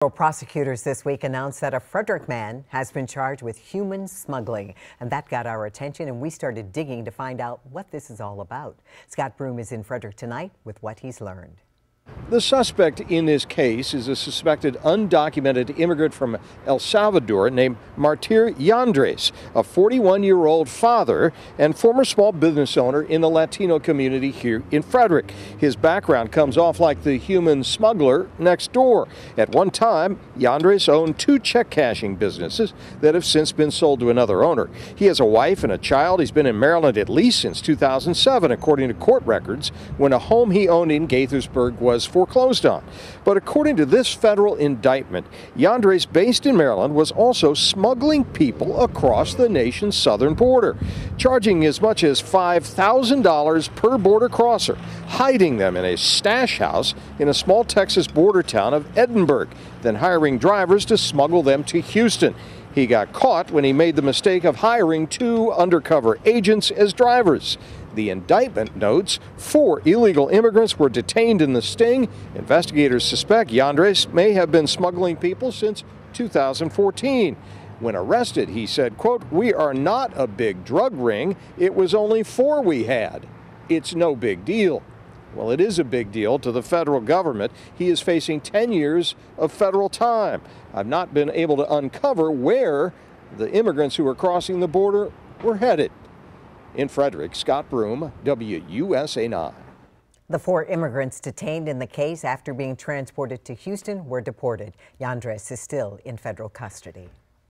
Prosecutors this week announced that a Frederick man has been charged with human smuggling, and that got our attention, and we started digging to find out what this is all about. Scott Broom is in Frederick tonight with what he's learned. The suspect in this case is a suspected undocumented immigrant from El Salvador named Martir Yandres, a 41-year-old father and former small business owner in the Latino community here in Frederick. His background comes off like the human smuggler next door. At one time, Yandres owned 2 check cashing businesses that have since been sold to another owner. He has a wife and a child. He's been in Maryland at least since 2007, according to court records, when a home he owned in Gaithersburg was foreclosed on. But according to this federal indictment, Yandres, based in Maryland, was also smuggling people across the nation's southern border, charging as much as $5,000 per border crosser, hiding them in a stash house in a small Texas border town of Edinburgh, then hiring drivers to smuggle them to Houston. He got caught when he made the mistake of hiring 2 undercover agents as drivers. The indictment notes 4 illegal immigrants were detained in the sting. Investigators suspect Yandres may have been smuggling people since 2014. When arrested, he said, quote, "We are not a big drug ring. It was only 4 we had. It's no big deal." Well, it is a big deal to the federal government. He is facing 10 years of federal time. I've not been able to uncover where the immigrants who were crossing the border were headed. In Frederick, Scott Broom, WUSA 9. The 4 immigrants detained in the case after being transported to Houston were deported. Yandres is still in federal custody.